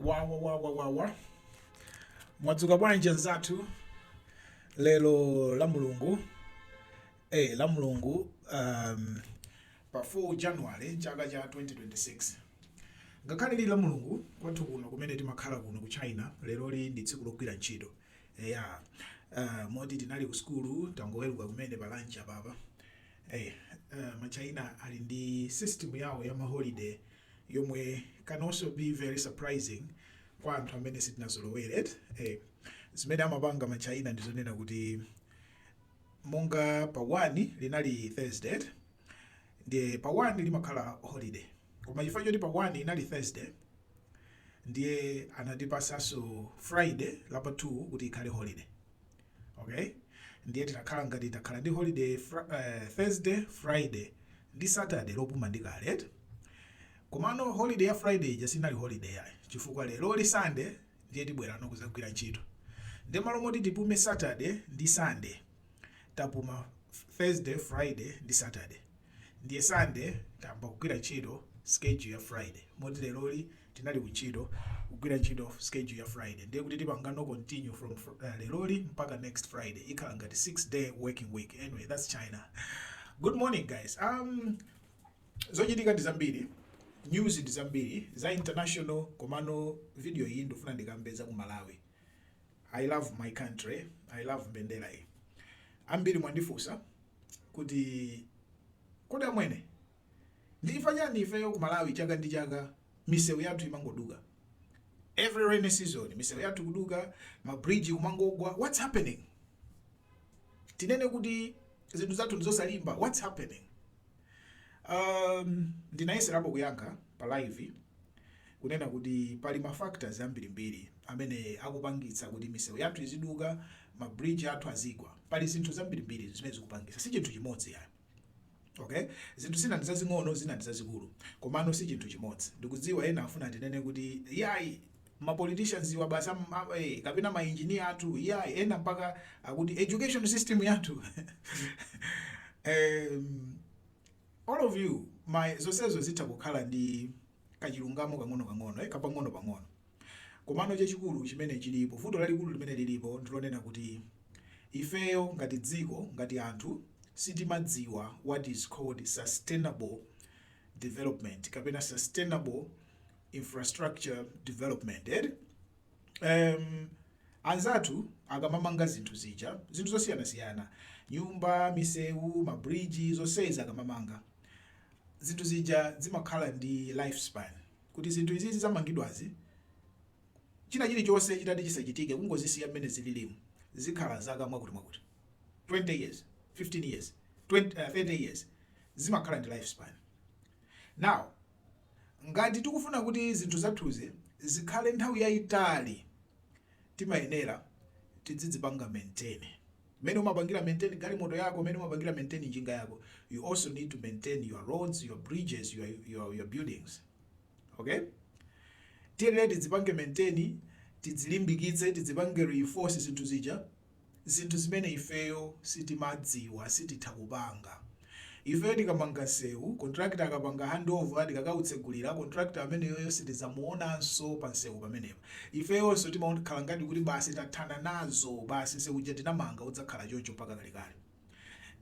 Wa mwadzuka bwanji nzathu lero la mulungu la mulungu pa 4 January chaka cha 2026 ngakhale lili la mulungu kwathu kuno kumene timakhala kuno ku China lero ndi tsiku logwira ntchito moti tinali ku skulu tangoweruka kumene pa lunch apapa ma China ali ndi system yawo ya ma holiday yomwe can also be very surprising kwa anthu amene sitinazolowere zimene amapanga ma China ndizonena kuti monga pa 1 linali Thursday ndiye pa 1 limakhala holiday koma chifukwa choti pa 1 inali Thursday ndiye anatipasanso Friday lapa 2 kuti ikhale holiday. Okay, ndiye tinakhala ngati takhala ndi holiday Thursday, Friday ndi Saturday lopuma ndikale. Komano holiday ya Friday jasinali holiday yayi chifukwa lero li Sunday ndiye tibwera kuzagwira ntchito. Ndi malo moti tipume Saturday ndi Sunday tapuma Thursday, Friday ndi Saturday. Ndiye Sunday tamba kugwira ntchito schedule ya Friday. Moti lero li tinali kuntchito kugwira ntchito schedule ya Friday. Ndiye kuti tipangano continue from lero li mpaka next Friday. Ikhala ngati 6-day working week. Anyway, that's China. Good morning guys. Zochitika ndi zambiri. News ndi zambiri za international komano video iyi ndofuna ndikambeza ku Malawi. I love my country. I love mbendera iyi. Ambiri mwandifusa kuti kodi amwene ndifanyani ifeyo ku Malawi chaka ndi chaka miseu yathu imangoduka. Every rainy season miseu yathu kuduka, ma bridge kumangogwa. What's happening? Tinene kuti zinthu zathu ndizosalimba. What's happening? Ndinayeserapo kuyankha pa live kunena kuti pali ma factors ambirimbiri amene akupangitsa kuti miseu yathu iziduka, ma bridge athu azigwa. Pali zinthu zambirimbiri zimene zikupangitsa, si chinthu chimodzi yayi. Okay, zinthu zina ndi zazing'ono zina ndi zazikulu komano si chinthu chimodzi. Ndikudziwa ena afuna ndinene kuti yayi ma politicians iwa basa kapena ma engineer athu yayi ena mpaka akuti education system yathu all of you zonsezo zitha kukhala ndi kachilungamo kang'ono kapang'ono komano chachikulu chimene chilipo vuto lalikulu limene lilipo ndilonena kuti ifeyo ngati dziko ngati anthu sitimadziwa what is called sustainable development kapena sustainable infrastructure development. Anzathu akamamanga zinthu zosiyana nyumba, miseu, ma bridge zonsezi akamamanga zinthu zija zimakhala ndi lifespan kuti zinthu izi zamangidwazi china chilichonse chitati chisachitike kungozisiya mmene zililimu zikhala zaka mwakuti 20 years 15 years 30 years zimakhala ndi lifespan. Now ngati tikufuna kuti zinthu zathuzi zikhale nthawi yayitali timayenera tidzipanga maintain. Mene umapangira maintain galimoto yako, mene umapangira maintain njinga yako, you also need to maintain your roads, your bridges, your buildings. Okay, tiyeni tidzipange maintain, tidzilimbikitse, tidzipange reinforce zinthu zija, zinthu zimene ifeyo sitimadziwa sititha kupanga. Ifeyo tikamanga nsewu, contractor akapanga handover tikakautsegulira contractor amene yoyo sitizamuonanso pa nsewu pamenepa. Ifeyo so timakhala ngati kuti basi tathana nazo basi nsewu ija tinamanga udzakhala choncho mpaka kalekale.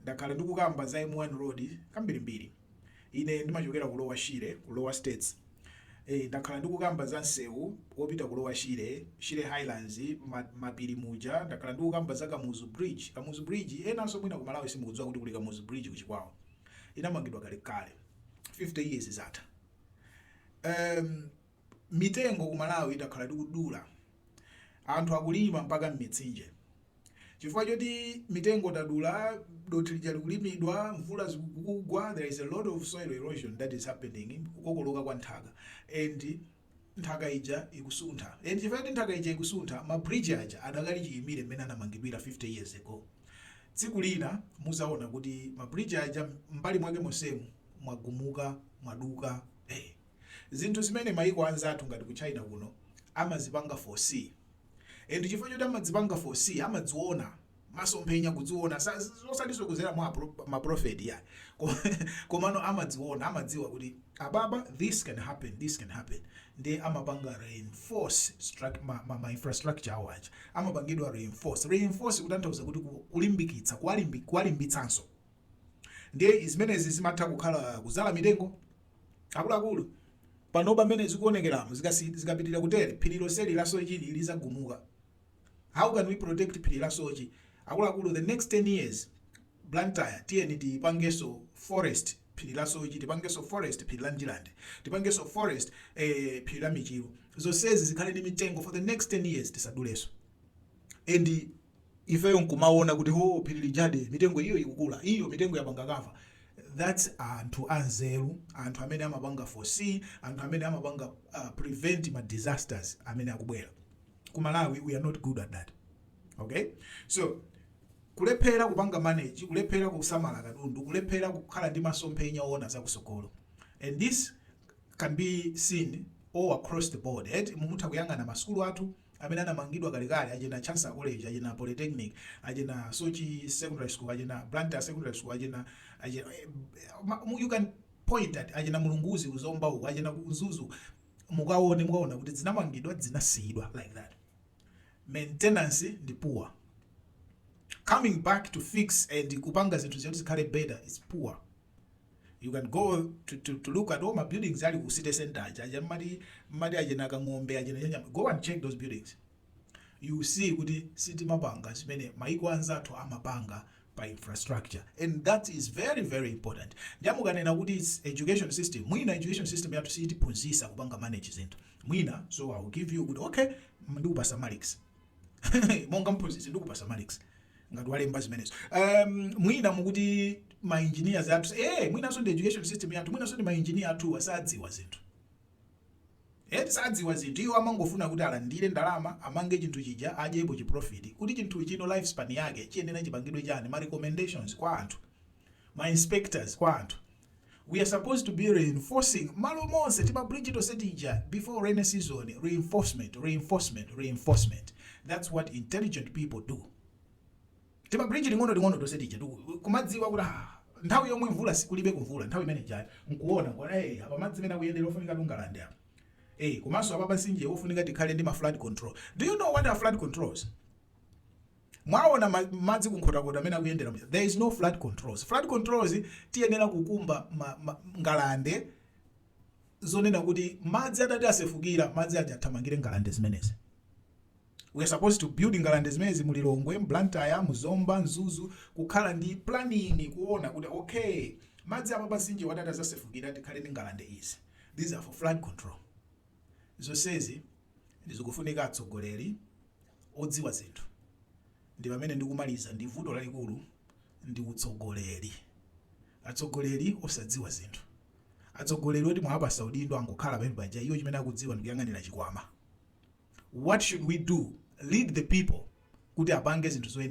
Ndakhala ndikukamba za M1 road kambirimbiri. Ine ndimachokera ku Lower States. Ndakhala ndikukamba za nsewu wopita ku Lower Shire Highlands mapiri muja. Ndakhala ndikukamba za Kamuzu Bridge enanso mwina ku Malawi simukudziwa kuti kuli Kamuzu Bridge kuchikwawo. Inamangidwa kale 50 years zatha. Mitengo ku Malawi idakhala ndikudula. Anthu akulima mpaka m'mitsinje. Chifukwa choti mitengo tadula, doti lija likulimidwa, mvula zikugwa, there is a lot of soil erosion that is happening, kukokoloka kwa nthaka. And nthaka ija ikusuntha. And chifukwa choti nthaka ija ikusuntha, ma bridge aja adakali chiyimire mmene anamangidwira 50 years ago. Tsiku lina muzaona kuti ma bridge aja mbali mwake monsemu mwagumuka, mwaduka. Zinthu zimene maiko anzathu ngati ku China kuno amazipanga 4C. And chifukwa choti amazipanga 4C amadziona masomphenya kudziona osatiso kuzera mwa prophet ya komano amadziwa kuti ababa this can happen ndi amapanga reinforce ma infrastructure awo aja amapangidwa reinforce kutanthauza kuti kulimbikitsa kuwalimbitsanso ndiye zimenezi zimatha kukhala kuzala mitengo akuluakulu pano pamene zikuonekeramo zikapitirira kutere phiri lonseli la sochi lizagumuka. How can we protect phiri la sochi akuluakulu? The next 10 years Blantyre tiyeni tipangeso forest phiri la sochi, tipangeso forest phiri la njilande, tipangeso forest phiri la michiru, zonsezi zikhale ndi mitengo for the next 10 years tisaduleso. And ifeyo nkumaona kuti phiri lijade mitengo iyo ikukula, iyo mitengo yapanga kafa. That's anthu anzeru, anthu amene amapanga foresee, anthu amene amapanga prevent ma disasters amene akubwera. Kumalawi we are not good at that. Okay? So kulephera kupanga manage, kulephera kusamala katundu, kulephera kukhala ndi masomphenya ona zakusokolo. And this can be seen all across the board. Mumutha kuyangana masukulu athu amene anamangidwa kalekale, ajena Chancellor College, ajena Polytechnic, ajena Sochi Secondary School, ajena Blantyre Secondary School, ajena you can point at ajena Mulunguzi uzomba uko, ajena Uzuzu, mukaona kuti zinamangidwa zinasiyidwa like that. Maintenance ndi poor. Coming back to fix and kupanga zinthu zoti zikhale better is poor. You can go to look at all my buildings ali ku city center aja mali ajena kang'ombe ajena go and check those buildings. You see kuti city mapanga zimene maiko anzathu amapanga by infrastructure, and that is very very important. Ndiamukanena kuti education system, mwina education system yathu sitiphunzisa kupanga manage zinthu mwina, so I will give you good okay ndikupasa marks monga mphunzisi ndikupasa marks ngati walemba zimenezo. Mwina mukuti ma engineers athu mwina so the education system yathu mwina so the ma engineer athu asadziwa zinthu sadziwa zinthu, iwo amangofuna kuti alandire ndalama amange chinthu chija adyepo chi profit, kuti chinthu chino lifespan yake chiyenera chipangidwe chani, ma recommendations kwa anthu, ma inspectors kwa anthu. We are supposed to be reinforcing malo monse tipa bridge to setija before rainy season. Reinforcement. That's what intelligent people do. Tipa bridge ling'ono to setija kumadziwa kuti nthawi yomwe mvula sikulibe kumvula, nthawi imene jaya nkuona kuti apa madzi mena kuyendera ofunika lungalande apa kumaso apa pasinje ofunika tikhale ndi ma flood control. Do you know what are flood controls? Mwaona madzi kunkhota amene akuyendera, there is no flood controls. Flood controls tiyenera kukumba ngalande zonena kuti madzi atati asefukira madzi aja athamangire ngalande zimenezi. We are supposed to build ngalande zimenezi mulilongwe, Blantyre, Muzomba, Nzuzu, kukhala ndi planning kuona kuti okay madzi apa pasinje watata zasefukira tikhale ndi ngalande izi. These are for flood control. Zonsezi ndizikufunika atsogoleri odziwa zinthu. Ndi pamene ndikumaliza ndi vuto lalikulu ndi utsogoleri. Atsogoleri osadziwa zinthu. Atsogoleri oti mwapasa udindo angokhala pamene paja iyo chimene akudziwa ndikuyang'anira chikwama. What should we do? Lead the people kuti apange zinthu zoyenera.